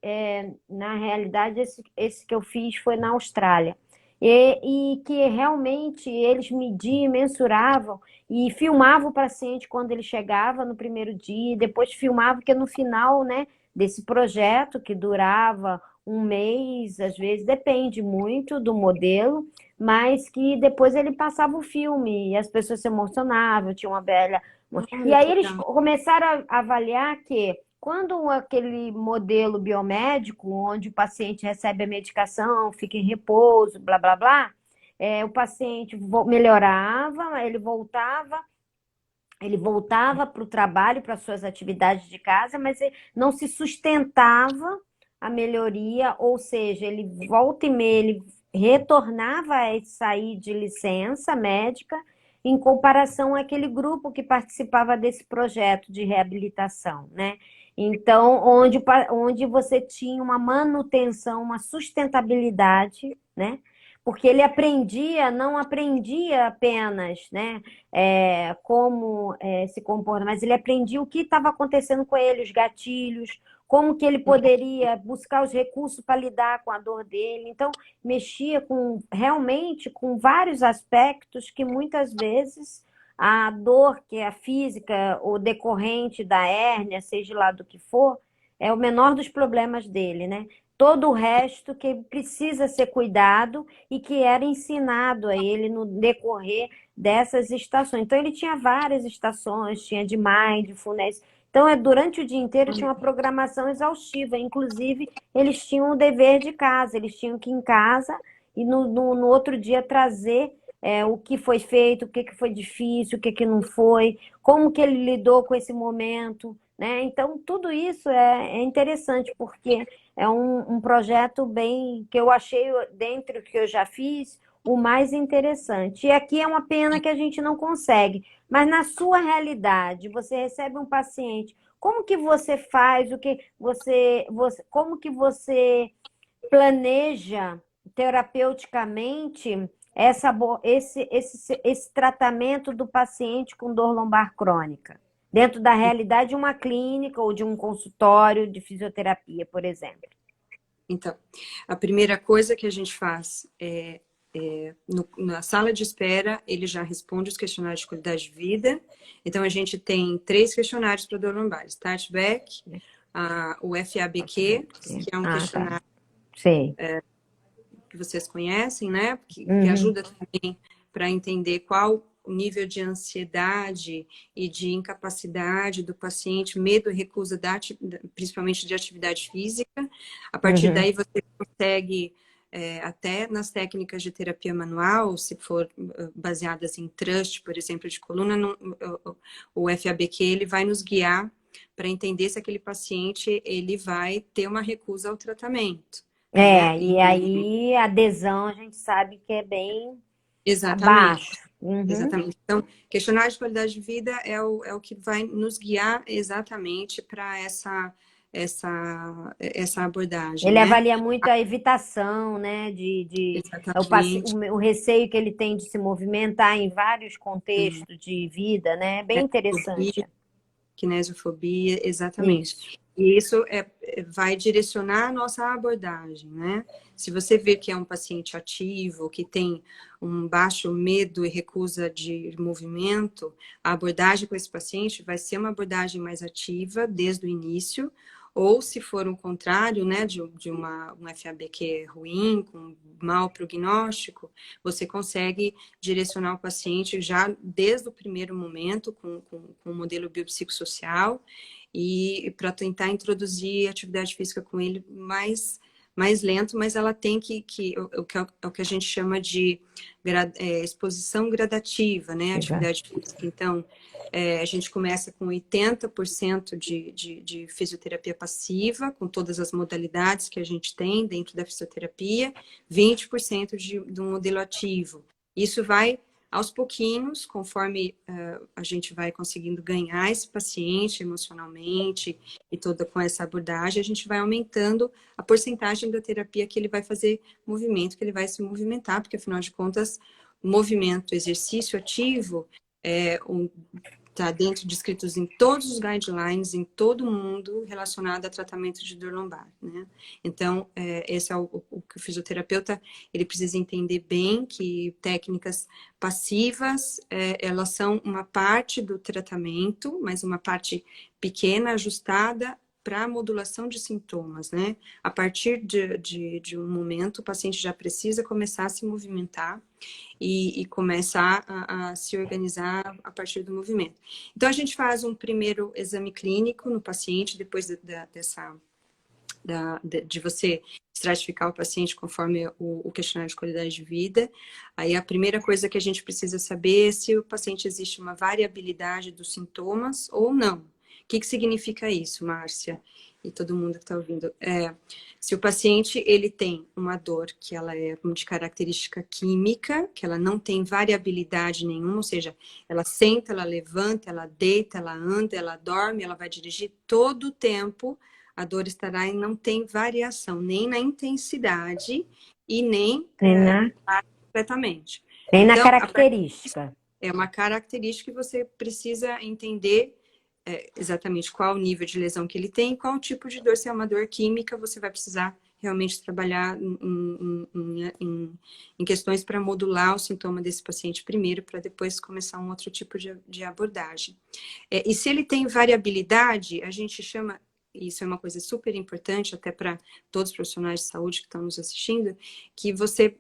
Speaker 1: na realidade, esse que eu fiz foi na Austrália. E que realmente eles mediam, mensuravam e filmavam o paciente quando ele chegava no primeiro dia, e depois filmavam, porque no final, né, desse projeto que durava um mês, às vezes, depende muito do modelo, mas que depois ele passava o filme e as pessoas se emocionavam, tinha uma velha. E
Speaker 2: olha
Speaker 1: aí
Speaker 2: que
Speaker 1: eles
Speaker 2: legal.
Speaker 1: começaram a avaliar que quando aquele modelo biomédico, onde o paciente recebe a medicação, fica em repouso, blá blá blá, o paciente melhorava, ele voltava para o trabalho, para suas atividades de casa, mas ele não se sustentava a melhoria, ou seja, ele volta e meia, ele retornava a sair de licença médica em comparação àquele grupo que participava desse projeto de reabilitação, né? Então, onde você tinha uma manutenção, uma sustentabilidade, né? porque ele aprendia, não aprendia apenas, né, como se comportar, mas ele aprendia o que estava acontecendo com ele, os gatilhos, como que ele poderia buscar os recursos para lidar com a dor dele. Então, mexia com realmente com vários aspectos que muitas vezes a dor, que é a física ou decorrente da hérnia, seja lá do que for, é o menor dos problemas dele, né? Todo o resto que precisa ser cuidado e que era ensinado a ele no decorrer dessas estações. Então, ele tinha várias estações, tinha de mindfulness. Então, durante o dia inteiro tinha uma programação exaustiva. Inclusive, eles tinham o dever de casa, eles tinham que ir em casa e no outro dia trazer o que foi feito, o que foi difícil, o que não foi, como que ele lidou com esse momento, né? Então, tudo isso é interessante, porque é um projeto bem que eu achei, dentre o que eu já fiz, o mais interessante. E aqui é uma pena que a gente não consegue, mas na sua realidade, você recebe um paciente, como que você faz, o que como que você planeja terapeuticamente esse tratamento do paciente com dor lombar crônica, dentro da realidade de uma clínica ou de um consultório de fisioterapia, por exemplo?
Speaker 2: Então, a primeira coisa que a gente faz na sala de espera, ele já responde os questionários de qualidade de vida. Então, a gente tem 3 questionários para dor lombar: Start-Back, o FABQ, que é um questionário que vocês conhecem, né? Que ajuda também para entender qual o nível de ansiedade e de incapacidade do paciente, medo e recusa, principalmente de atividade física. A partir daí, você consegue, até nas técnicas de terapia manual, se for baseadas em trust, por exemplo, de coluna, o FABQ ele vai nos guiar para entender se aquele paciente ele vai ter uma recusa ao tratamento. Né?
Speaker 1: E aí a adesão a gente sabe que é bem
Speaker 2: Exatamente.
Speaker 1: abaixo.
Speaker 2: Exatamente. Então, questionário de qualidade de vida é o que vai nos guiar exatamente para essa abordagem,
Speaker 1: Ele
Speaker 2: né?
Speaker 1: avalia muito a evitação, né?
Speaker 2: Exatamente.
Speaker 1: O receio que ele tem de se movimentar em vários contextos de vida, né? É bem interessante.
Speaker 2: Kinesiofobia,
Speaker 1: Isso.
Speaker 2: exatamente. E isso vai direcionar a nossa abordagem, né? Se você vê que é um paciente ativo, que tem um baixo medo e recusa de movimento, a abordagem com esse paciente vai ser uma abordagem mais ativa desde o início, ou se for o contrário, né, de um FABQ ruim, com mau prognóstico, você consegue direcionar o paciente já desde o primeiro momento com o modelo biopsicossocial e para tentar introduzir atividade física com ele mais lento, mas ela tem o que a gente chama de exposição gradativa, né? Atividade física. Então, a gente começa com 80% de fisioterapia passiva, com todas as modalidades que a gente tem dentro da fisioterapia, 20% de um modelo ativo. Isso vai aos pouquinhos, conforme a gente vai conseguindo ganhar esse paciente emocionalmente e toda com essa abordagem, a gente vai aumentando a porcentagem da terapia que ele vai fazer movimento, que ele vai se movimentar, porque afinal de contas, movimento, exercício ativo está dentro descritos em todos os guidelines, em todo mundo, relacionado a tratamento de dor lombar, né? Então, esse é o que o fisioterapeuta, ele precisa entender bem que técnicas passivas, elas são uma parte do tratamento, mas uma parte pequena, ajustada para a modulação de sintomas, né? A partir de um momento, o paciente já precisa começar a se movimentar e começar a se organizar a partir do movimento. Então, a gente faz um primeiro exame clínico no paciente, depois de você estratificar o paciente conforme o questionário de qualidade de vida. Aí, a primeira coisa que a gente precisa saber é se o paciente existe uma variabilidade dos sintomas ou não. O que significa isso, Márcia? E todo mundo que está ouvindo. Se o paciente ele tem uma dor que ela é de característica química, que ela não tem variabilidade nenhuma, ou seja, ela senta, ela levanta, ela deita, ela anda, ela dorme, ela vai dirigir todo o tempo, a dor estará e não tem variação, nem na intensidade e nem
Speaker 1: Nem na,
Speaker 2: completamente.
Speaker 1: nem na
Speaker 2: Então,
Speaker 1: característica.
Speaker 2: é uma característica que você precisa entender exatamente qual o nível de lesão que ele tem, qual tipo de dor, se é uma dor química, você vai precisar realmente trabalhar em questões para modular o sintoma desse paciente primeiro, para depois começar um outro tipo de abordagem. E se ele tem variabilidade, a gente chama, isso é uma coisa super importante até para todos os profissionais de saúde que estão nos assistindo, que você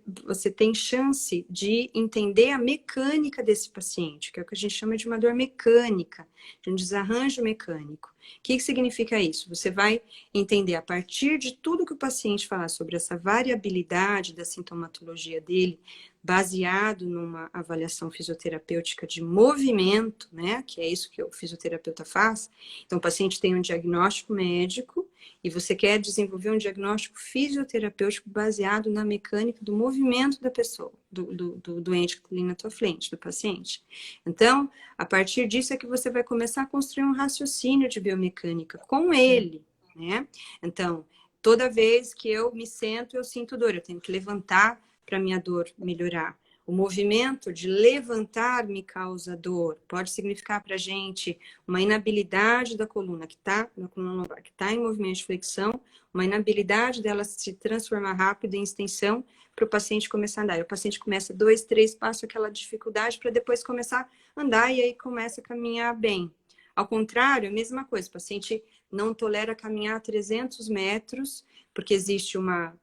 Speaker 2: tem chance de entender a mecânica desse paciente, que é o que a gente chama de uma dor mecânica, de um desarranjo mecânico. O que significa isso? Você vai entender a partir de tudo que o paciente falar sobre essa variabilidade da sintomatologia dele, baseado numa avaliação fisioterapêutica de movimento, né? Que é isso que o fisioterapeuta faz. Então, o paciente tem um diagnóstico médico e você quer desenvolver um diagnóstico fisioterapêutico baseado na mecânica do movimento da pessoa, do doente que está ali na tua frente, do paciente. Então, a partir disso é que você vai começar a construir um raciocínio de biomecânica com ele, né? Então, toda vez que eu me sento, eu sinto dor, eu tenho que levantar para minha dor melhorar. O movimento de levantar me causa dor. Pode significar para a gente uma inabilidade da coluna que está na coluna lombar, que está em movimento de flexão, uma inabilidade dela se transformar rápido em extensão para o paciente começar a andar. E o paciente começa 2, 3 passos, aquela dificuldade para depois começar a andar e aí começa a caminhar bem. Ao contrário, a mesma coisa, o paciente não tolera caminhar 300 metros, porque existe uma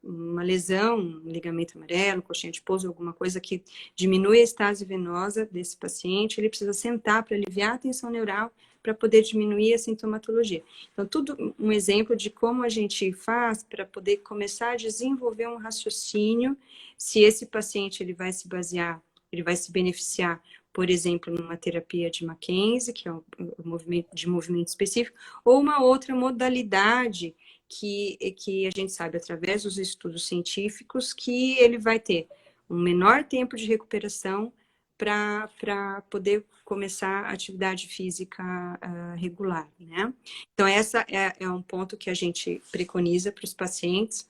Speaker 2: lesão, um ligamento amarelo, coxinha de pouso, alguma coisa que diminui a estase venosa desse paciente, ele precisa sentar para aliviar a tensão neural, para poder diminuir a sintomatologia. Então, tudo um exemplo de como a gente faz para poder começar a desenvolver um raciocínio, se esse paciente ele vai se basear, ele vai se beneficiar, por exemplo, numa terapia de Mackenzie, que é um movimento específico, ou uma outra modalidade que a gente sabe, através dos estudos científicos, que ele vai ter um menor tempo de recuperação para poder começar a atividade física regular, né? Então, essa é um ponto que a gente preconiza para os pacientes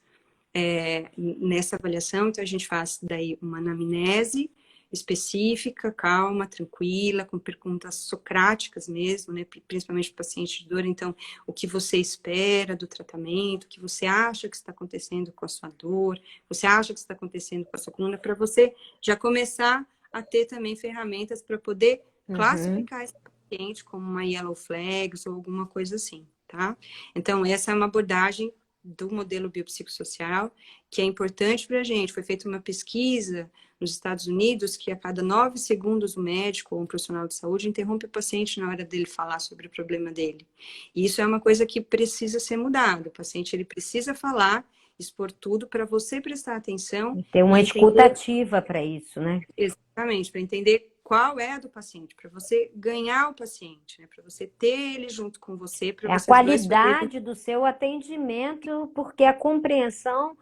Speaker 2: nessa avaliação. Então, a gente faz daí uma anamnese específica, calma, tranquila, com perguntas socráticas mesmo, né? Principalmente para paciente de dor. Então, o que você espera do tratamento, o que você acha que está acontecendo com a sua dor, você acha que está acontecendo com a sua coluna, para você já começar a ter também ferramentas para poder classificar esse paciente como uma yellow flags ou alguma coisa assim, tá? Então, essa é uma abordagem do modelo biopsicossocial, que é importante para a gente. Foi feita uma pesquisa nos Estados Unidos que a cada 9 segundos o médico ou um profissional de saúde interrompe o paciente na hora dele falar sobre o problema dele. E isso é uma coisa que precisa ser mudada. O paciente ele precisa falar, expor tudo para você prestar atenção.
Speaker 1: E ter uma escuta ativa para isso, né?
Speaker 2: Exatamente, para entender qual é a do paciente, para você ganhar o paciente, né? Para você ter ele junto com você, para
Speaker 1: a
Speaker 2: vocês dois
Speaker 1: qualidade do seu atendimento, porque a compreensão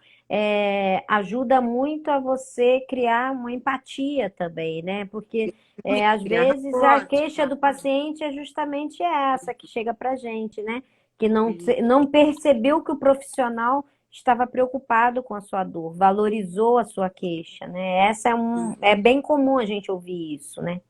Speaker 1: ajuda muito a você criar uma empatia também, né? Porque às
Speaker 2: criar
Speaker 1: vezes a
Speaker 2: rapport,
Speaker 1: queixa do
Speaker 2: né?
Speaker 1: paciente é justamente essa que chega para a gente, né? Que não percebeu que o profissional estava preocupado com a sua dor, valorizou a sua queixa, né? É bem comum a gente ouvir isso, né?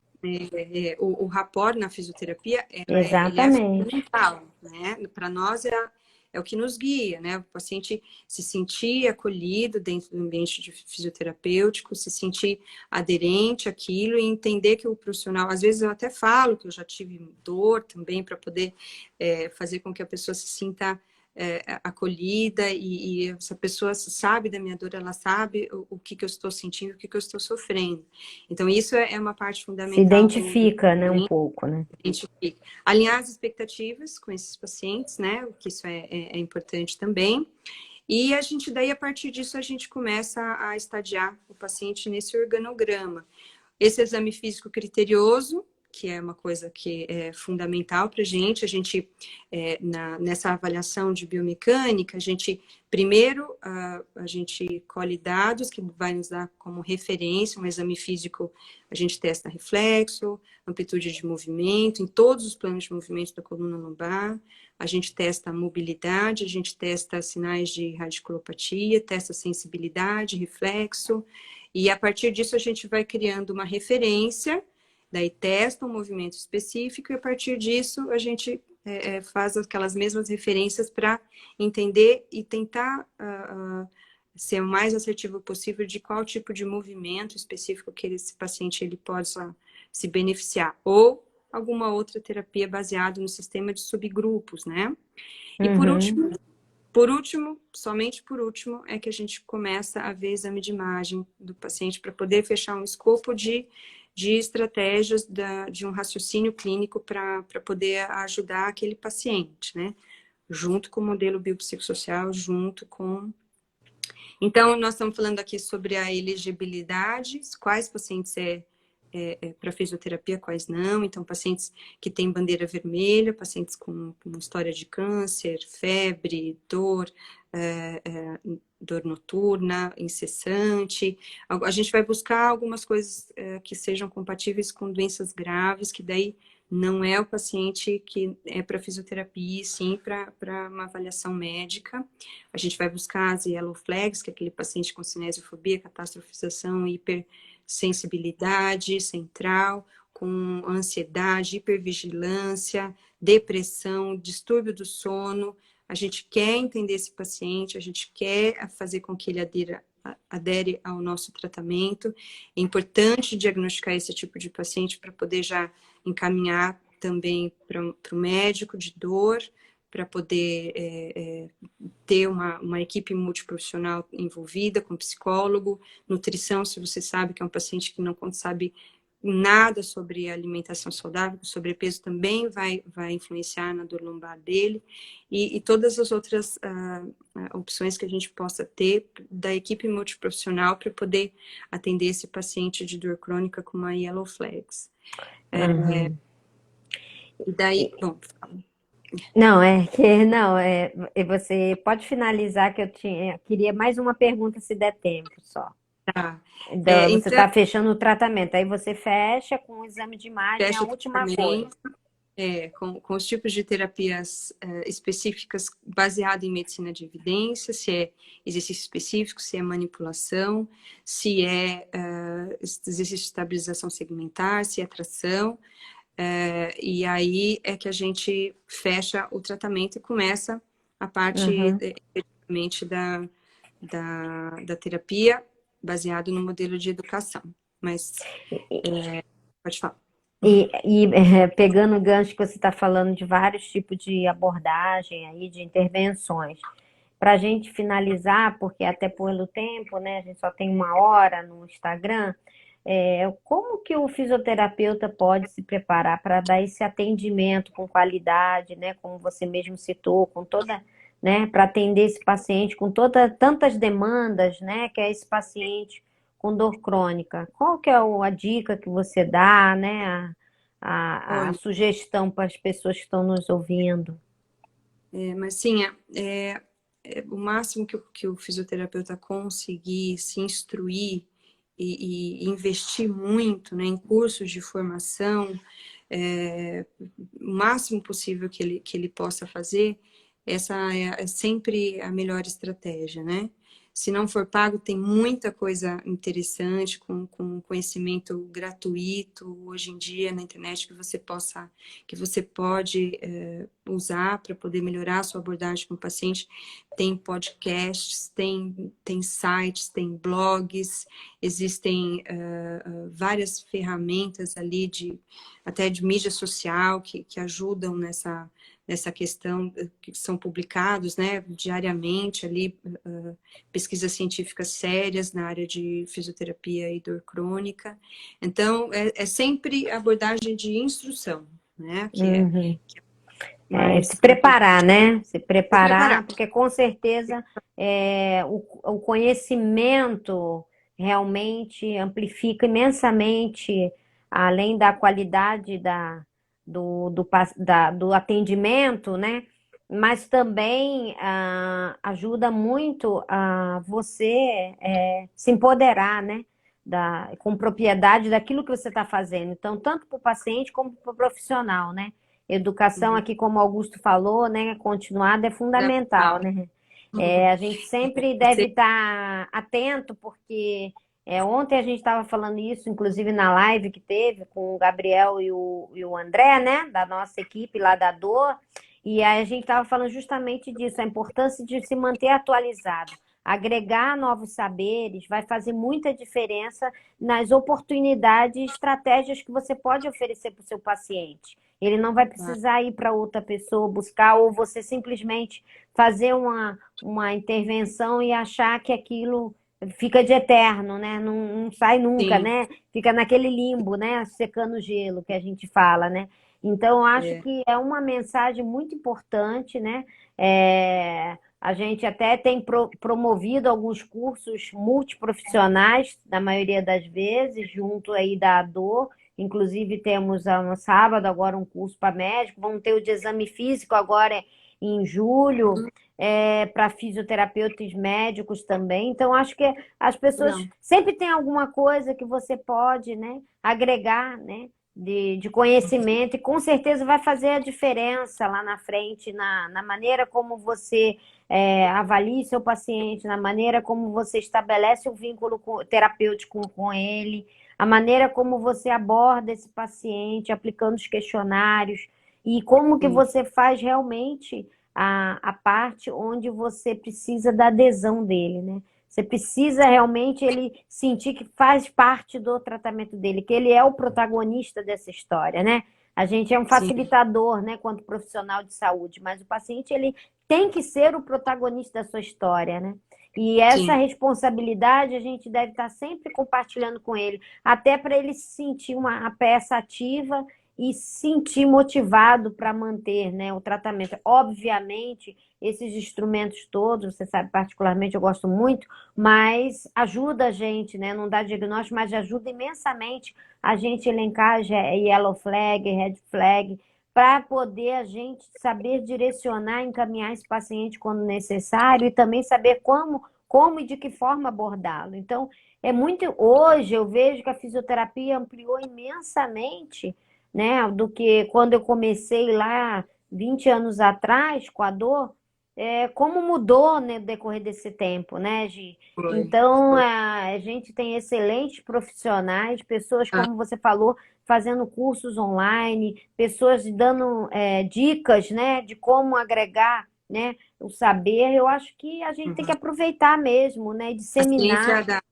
Speaker 2: O rapport na fisioterapia, ele é
Speaker 1: Exatamente.
Speaker 2: fundamental, né? Para nós é o que nos guia, né? O paciente se sentir acolhido dentro do ambiente de fisioterapêutico, se sentir aderente àquilo e entender que o profissional, às vezes eu até falo que eu já tive dor também para poder fazer com que a pessoa se sinta acolhida e essa pessoa sabe da minha dor, ela sabe o que eu estou sentindo, o que eu estou sofrendo. Então, isso é uma parte
Speaker 1: Se
Speaker 2: fundamental
Speaker 1: identifica, né, um pouco, né?
Speaker 2: identifica. Alinhar as expectativas com esses pacientes, né? Que isso é importante também. E a gente, daí, a partir disso, a gente começa a estadiar o paciente nesse organograma. Esse exame físico criterioso, que é uma coisa que é fundamental para a gente nessa avaliação de biomecânica, a gente, primeiro, a gente colhe dados que vai nos dar como referência, um exame físico, a gente testa reflexo, amplitude de movimento, em todos os planos de movimento da coluna lombar, a gente testa a mobilidade, a gente testa sinais de radiculopatia, testa sensibilidade, reflexo, e a partir disso a gente vai criando uma referência, daí testa um movimento específico e a partir disso a gente faz aquelas mesmas referências para entender e tentar ser o mais assertivo possível de qual tipo de movimento específico que esse paciente ele possa se beneficiar. Ou alguma outra terapia baseada no sistema de subgrupos, né? E por último, somente por último, é que a gente começa a ver exame de imagem do paciente para poder fechar um escopo de estratégias de um raciocínio clínico para poder ajudar aquele paciente, né? Junto com o modelo biopsicossocial, junto com... Então, nós estamos falando aqui sobre a elegibilidade, quais pacientes para fisioterapia, quais não. Então, pacientes que têm bandeira vermelha, pacientes com história de câncer, febre, dor noturna, incessante. A gente vai buscar algumas coisas que sejam compatíveis com doenças graves, que daí não é o paciente que é para fisioterapia, e sim para uma avaliação médica. A gente vai buscar as yellow flags, que é aquele paciente com cinesiofobia, catastrofização, hipersensibilidade central, com ansiedade, hipervigilância, depressão, distúrbio do sono. A gente quer entender esse paciente, a gente quer fazer com que ele adere ao nosso tratamento. É importante diagnosticar esse tipo de paciente para poder já encaminhar também para o médico de dor, para poder ter uma equipe multiprofissional envolvida, com psicólogo, nutrição, se você sabe que é um paciente que não sabe nada sobre alimentação saudável, o sobrepeso também vai influenciar na dor lombar dele, e todas as outras opções que a gente possa ter da equipe multiprofissional para poder atender esse paciente de dor crônica com uma Yellow Flags. E daí, bom...
Speaker 1: Não, você pode finalizar que eu queria mais uma pergunta se der tempo só.
Speaker 2: Tá.
Speaker 1: Você está fechando o tratamento, aí você fecha com o exame de imagem, a última coisa.
Speaker 2: Com os tipos de terapias específicas baseado em medicina de evidência, se é exercício específico, se é manipulação, se é exercício de estabilização segmentar, se é tração, e aí é que a gente fecha o tratamento e começa a parte efetivamente da terapia baseado no modelo de educação. Mas pode falar.
Speaker 1: Pegando o gancho que você está falando de vários tipos de abordagem aí, de intervenções, para a gente finalizar, porque até pelo tempo, né, a gente só tem 1 hora no Instagram, como que o fisioterapeuta pode se preparar para dar esse atendimento com qualidade, né, como você mesmo citou, com toda, né, para atender esse paciente com tantas demandas, né, que é esse paciente com dor crônica. Qual que é a dica que você dá, né, a sugestão para as pessoas que estão nos ouvindo?
Speaker 2: Mas sim, o máximo que o fisioterapeuta conseguir se instruir e investir muito, né, em cursos de formação, o máximo possível que ele possa fazer, essa é sempre a melhor estratégia, né? Se não for pago, tem muita coisa interessante, com conhecimento gratuito hoje em dia na internet que você pode usar para poder melhorar a sua abordagem com o paciente. Tem podcasts, tem sites, tem blogs, existem várias ferramentas ali até de mídia social que ajudam nessa questão, que são publicados, né, diariamente ali, pesquisas científicas sérias na área de fisioterapia e dor crônica. Então, é sempre abordagem de instrução, né,
Speaker 1: se preparar, né? Se preparar, porque com certeza o conhecimento realmente amplifica imensamente além da qualidade do atendimento, né? Mas também ajuda muito a você se empoderar, né? Com propriedade daquilo que você está fazendo. Então, tanto para o paciente como para o profissional, né? Educação
Speaker 2: Uhum.
Speaker 1: aqui, como o Augusto falou, né? Continuada é fundamental,
Speaker 2: Fundamental.
Speaker 1: né?
Speaker 2: Uhum.
Speaker 1: A gente sempre deve
Speaker 2: Você,
Speaker 1: estar atento, porque ontem a gente estava falando isso, inclusive na live que teve com o Gabriel e o André, né? Da nossa equipe lá da Dor. E aí a gente estava falando justamente disso, a importância de se manter atualizado. Agregar novos saberes vai fazer muita diferença nas oportunidades e estratégias que você pode oferecer para o seu paciente. Ele não vai
Speaker 2: tá,
Speaker 1: precisar ir para outra pessoa buscar, ou você simplesmente fazer uma intervenção e achar que aquilo fica de eterno, né? Não sai nunca,
Speaker 2: sim,
Speaker 1: né? Fica naquele limbo, né? Secando gelo que a gente fala, né? Então, eu acho
Speaker 2: é,
Speaker 1: que é uma mensagem muito importante, né? A gente até tem promovido alguns cursos multiprofissionais, na maioria das vezes, junto aí da dor. Inclusive, temos no sábado agora um curso para médico, vamos ter o de exame físico agora em julho, para fisioterapeutas médicos também. Então, acho que as pessoas
Speaker 2: legal.
Speaker 1: sempre tem alguma coisa que você pode, né, agregar, né? De conhecimento, e com certeza vai fazer a diferença lá na frente, na maneira como você avalie seu paciente, na maneira como você estabelece o vínculo terapêutico com ele, a maneira como você aborda esse paciente, aplicando os questionários, e como que
Speaker 2: Sim,
Speaker 1: você faz realmente a parte onde você precisa da adesão dele, né? Você precisa realmente ele sentir que faz parte do tratamento dele, que ele é o protagonista dessa história, né? A gente é um
Speaker 2: sim,
Speaker 1: facilitador, né, quanto profissional de saúde, mas o paciente ele tem que ser o protagonista da sua história, né? E essa
Speaker 2: sim.
Speaker 1: responsabilidade a gente deve estar sempre compartilhando com ele, até para ele se sentir uma peça ativa e se sentir motivado para manter, né, o tratamento. Obviamente, esses instrumentos todos, você sabe, particularmente eu gosto muito, mas ajuda a gente, né? Não dá diagnóstico, mas ajuda imensamente a gente elencar yellow flag, red flag, para poder a gente saber direcionar, encaminhar esse paciente quando necessário e também saber como e de que forma abordá-lo. Então, hoje eu vejo que a fisioterapia ampliou imensamente, né, do que quando eu comecei lá 20 anos atrás com a dor, como mudou, né, no decorrer desse tempo, né, Gi?
Speaker 2: Foi,
Speaker 1: Então,
Speaker 2: foi.
Speaker 1: a gente tem excelentes profissionais, pessoas,
Speaker 2: Ah,
Speaker 1: como você falou, fazendo cursos online, pessoas dando dicas, né, de como agregar, né, o saber. Eu acho que a gente tem que
Speaker 2: uhum.
Speaker 1: aproveitar mesmo, né, e
Speaker 2: A
Speaker 1: disseminar.
Speaker 2: ciência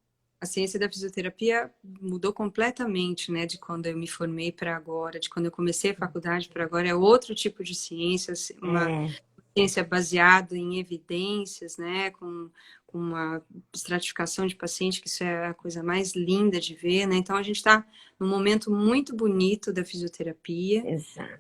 Speaker 2: a ciência da fisioterapia mudou completamente, né, de quando eu me formei para agora, de quando eu comecei a faculdade para agora, é outro tipo de ciência, uma
Speaker 1: É,
Speaker 2: ciência baseada em evidências, né, com uma estratificação de paciente, que isso é a coisa mais linda de ver, né, então a gente está num momento muito bonito da fisioterapia,
Speaker 1: exato.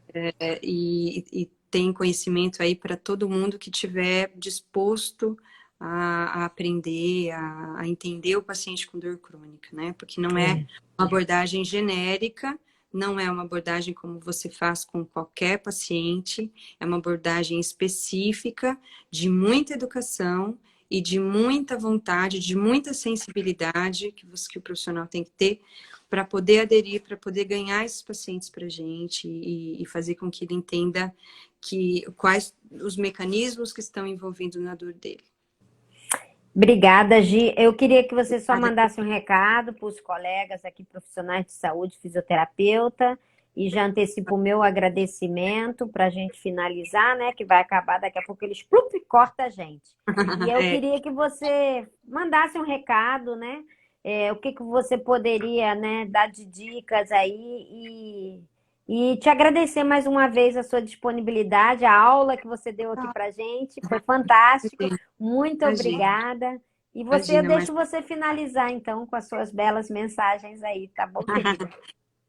Speaker 2: e tem conhecimento aí para todo mundo que tiver disposto a aprender, a entender o paciente com dor crônica, né? Porque não é
Speaker 1: É.
Speaker 2: uma abordagem genérica, não é uma abordagem como você faz com qualquer paciente, é uma abordagem específica, de muita educação e de muita vontade, de muita sensibilidade que o profissional tem que ter para poder aderir, para poder ganhar esses pacientes para a gente e fazer com que ele entenda quais os mecanismos que estão envolvidos na dor dele.
Speaker 1: Obrigada, Gi. Eu queria que você só
Speaker 2: Nada.
Speaker 1: mandasse um recado para os colegas aqui, profissionais de saúde, fisioterapeuta, e já antecipo o meu agradecimento para a gente finalizar, né? Que vai acabar daqui a pouco, eles plup, corta a gente. E eu
Speaker 2: É,
Speaker 1: queria que você mandasse um recado, né? O que que você poderia, né, dar de dicas aí e te agradecer mais uma vez a sua disponibilidade, a aula que você deu aqui para gente, foi fantástico. Muito
Speaker 2: imagina,
Speaker 1: obrigada. E você, eu
Speaker 2: imagina, mas
Speaker 1: deixo você finalizar então com as suas belas mensagens aí, tá bom, querida?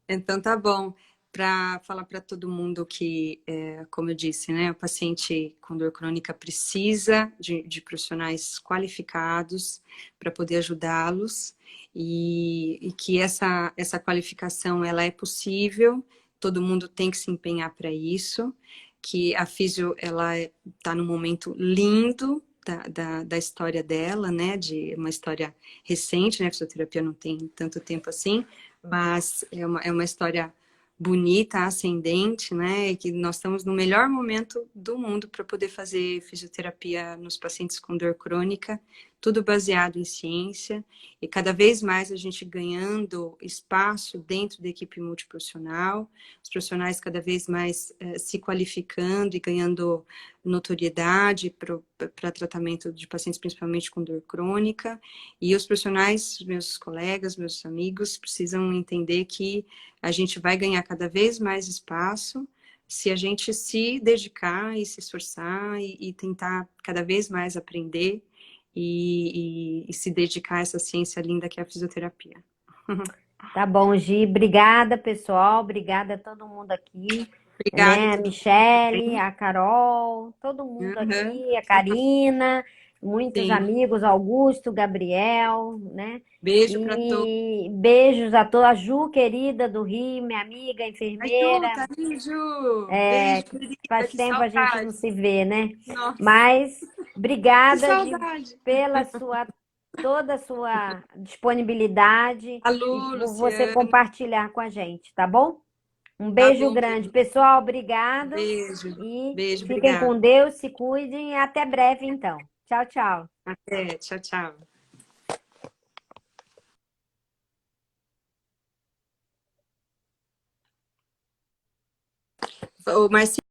Speaker 2: então tá bom. para falar para todo mundo que, como eu disse, né, o paciente com dor crônica precisa de profissionais qualificados para poder ajudá-los e que essa qualificação ela é possível, todo mundo tem que se empenhar para isso, que a físio ela está num momento lindo da história dela, né, de uma história recente, né, a fisioterapia não tem tanto tempo assim, mas é uma história bonita, ascendente, né? E que nós estamos no melhor momento do mundo para poder fazer fisioterapia nos pacientes com dor crônica, tudo baseado em ciência, e cada vez mais a gente ganhando espaço dentro da equipe multiprofissional, os profissionais cada vez mais se qualificando e ganhando notoriedade para tratamento de pacientes principalmente com dor crônica, e os profissionais, meus colegas, meus amigos, precisam entender que a gente vai ganhar cada vez mais espaço se a gente se dedicar e se esforçar e tentar cada vez mais aprender e se dedicar a essa ciência linda que é a fisioterapia.
Speaker 1: Tá bom, Gi. Obrigada, pessoal. Obrigada a todo mundo aqui,
Speaker 2: Obrigada a
Speaker 1: né? A
Speaker 2: todo mundo
Speaker 1: Michele,
Speaker 2: também.
Speaker 1: a Carol, todo mundo
Speaker 2: Uhum,
Speaker 1: aqui, a Karina, muitos
Speaker 2: sim.
Speaker 1: amigos, Augusto, Gabriel, né?
Speaker 2: Beijo para todos.
Speaker 1: E beijos a toda a Ju, querida do Rio, minha amiga,
Speaker 2: A Ju,
Speaker 1: enfermeira.
Speaker 2: tá aí, Ju? Beijo, querida,
Speaker 1: Faz
Speaker 2: que
Speaker 1: tempo a gente não
Speaker 2: saudade.
Speaker 1: se vê, né?
Speaker 2: Nossa,
Speaker 1: Mas
Speaker 2: que
Speaker 1: obrigada, Gi,
Speaker 2: saudade.
Speaker 1: pela sua toda a sua disponibilidade e
Speaker 2: Alô,
Speaker 1: por você
Speaker 2: Luciana.
Speaker 1: compartilhar com a gente, tá bom? Um
Speaker 2: Tá
Speaker 1: beijo
Speaker 2: bom,
Speaker 1: grande,
Speaker 2: querida.
Speaker 1: pessoal. Obrigado
Speaker 2: Beijo.
Speaker 1: e
Speaker 2: Beijo,
Speaker 1: fiquem
Speaker 2: obrigada.
Speaker 1: com Deus, se cuidem e até breve, então. Tchau, tchau.
Speaker 2: Até, tchau, tchau. Ô, Marcinho,